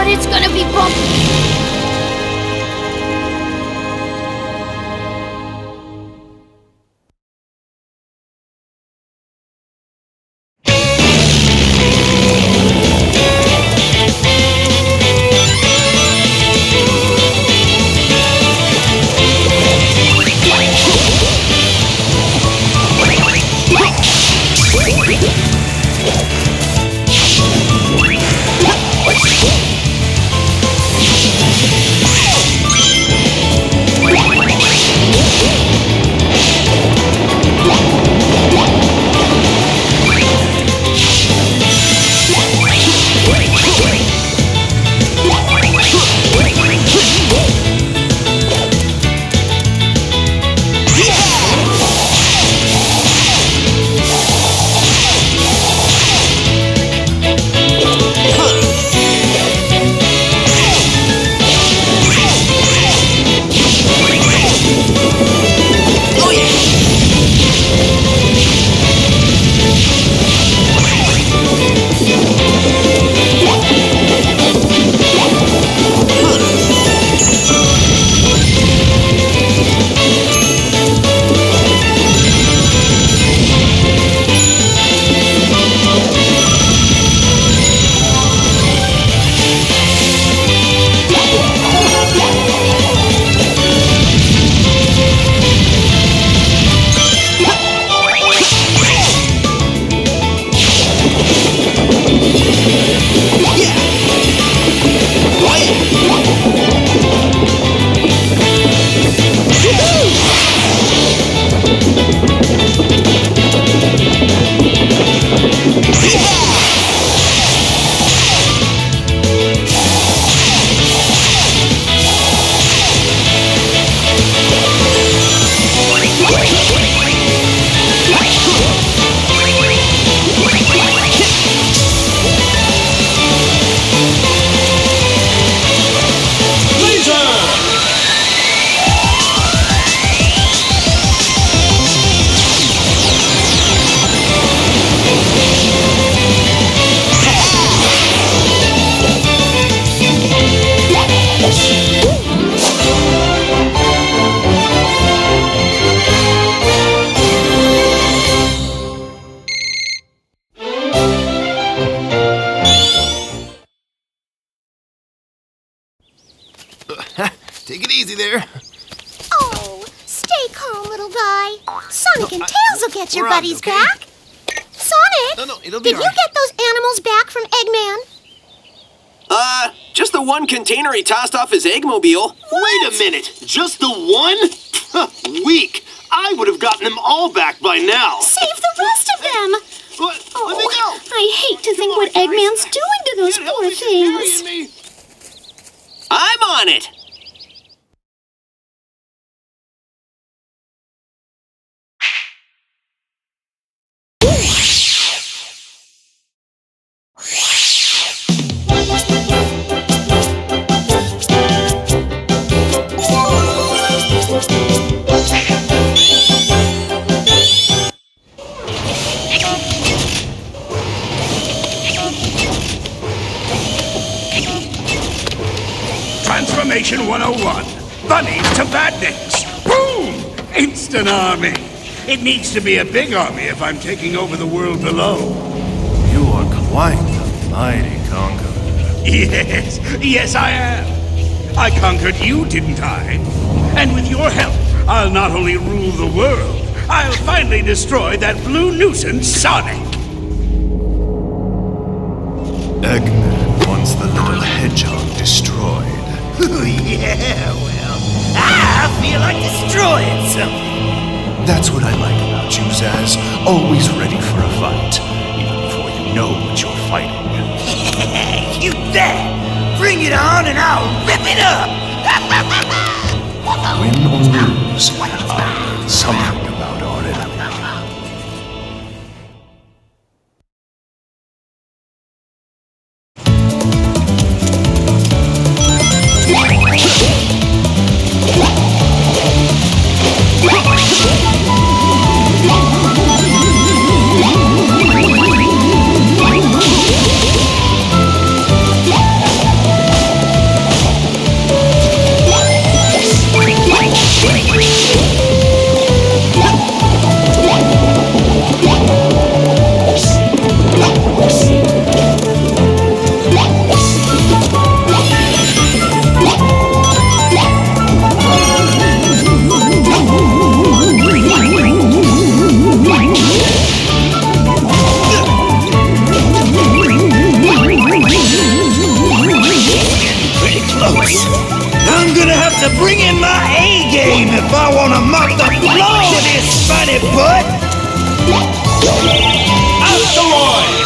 God, it's gonna be bumpy. Take it easy there. Oh, stay calm, little guy. Sonic and Tails will get your buddies back. Sonic! No, it'll be did you get those animals back from Eggman? Just the one container he tossed off his Eggmobile. Wait a minute, just the one? Weak. I would have gotten them all back by now. Save the rest of them! What? Let me go. I hate to think what Eggman's doing to those poor things. Me. I'm on it. Transformation 101. Bunnies to badniks. Boom! Instant army. It needs to be a big army if I'm taking over the world below. You are quite the mighty conqueror. Yes, I am. I conquered you, didn't I? And with your help, I'll not only rule the world, I'll finally destroy that blue nuisance, Sonic. Eggman wants the little hedgehog destroyed. Yeah, well, I feel like destroying something. That's what I like about you, Zaz. Always ready for a fight, even before you know what you're fighting. You bet! Bring it on and I'll rip it up! Win or lose, I heard something about our enemy. have to bring in my A game if I want to mop the floor with this funny butt. Asteroid!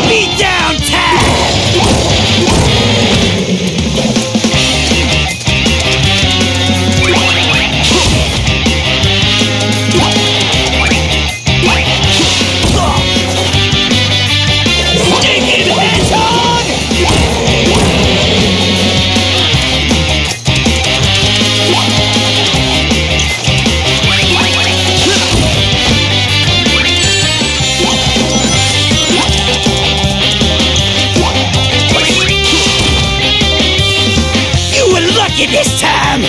Beat down time! Stinking hedgehog! You were lucky this time!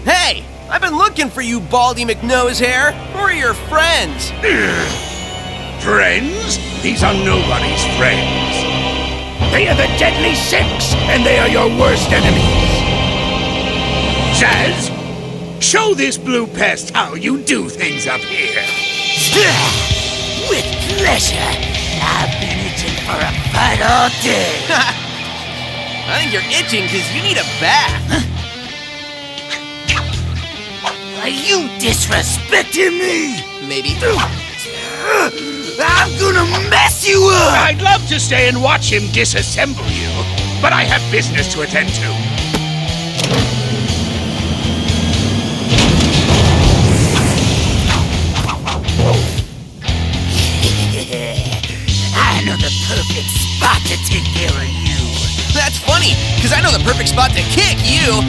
Hey, I've been looking for you, Baldy McNosehair. Who are your friends? Friends? These are nobody's friends. They are the Deadly Six, and they are your worst enemies. Zaz, show this blue pest how you do things up here. With pleasure. I've been itching for a fight all day. I think you're itching because you need a bath. Are you disrespecting me? Maybe. I'm gonna mess you up! I'd love to stay and watch him disassemble you, but I have business to attend to. I know the perfect spot to take care of you. That's funny, because I know the perfect spot to kick you.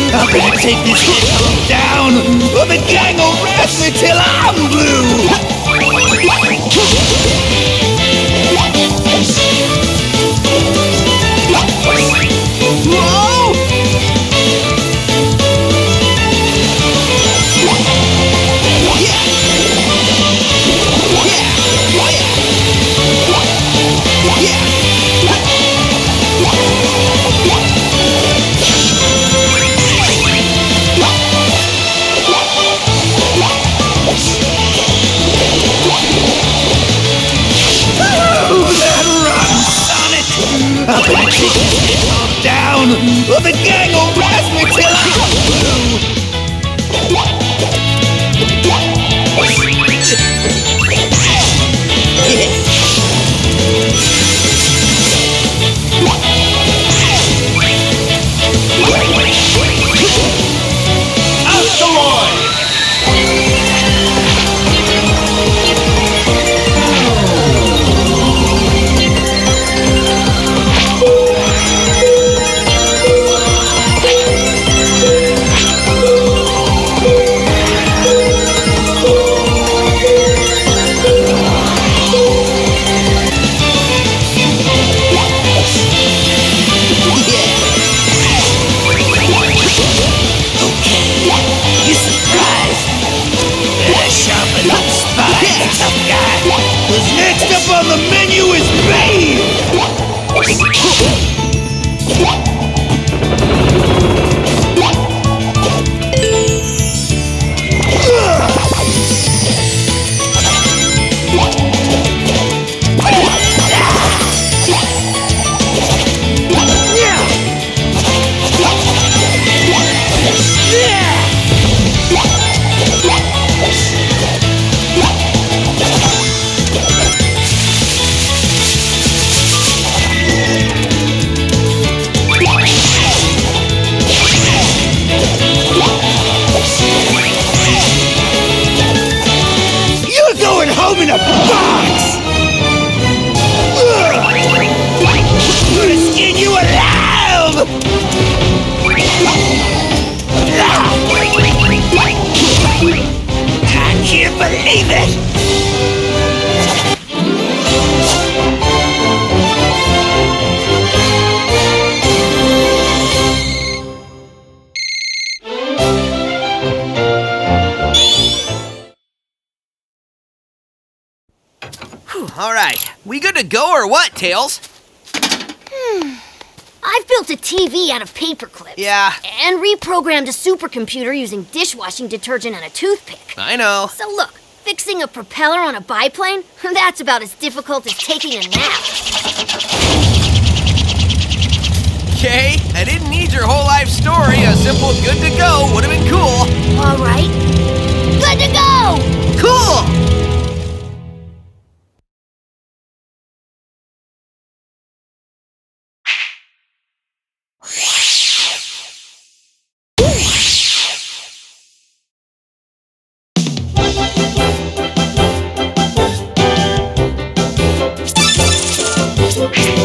I'm gonna take this hit down. I'm gonna take this head down, or the gang will blast me till I'm blue. Next up on the menu is Babe! Home in a box! I'm gonna skin you alive! I can't believe it! All right, we good to go or what, Tails? I've built a TV out of paper clips. Yeah. And reprogrammed a supercomputer using dishwashing detergent and a toothpick. I know. So look, fixing a propeller on a biplane, that's about as difficult as taking a nap. Okay, I didn't need your whole life story. A simple good to go would have been cool. All right. Good to go! Cool! Woo!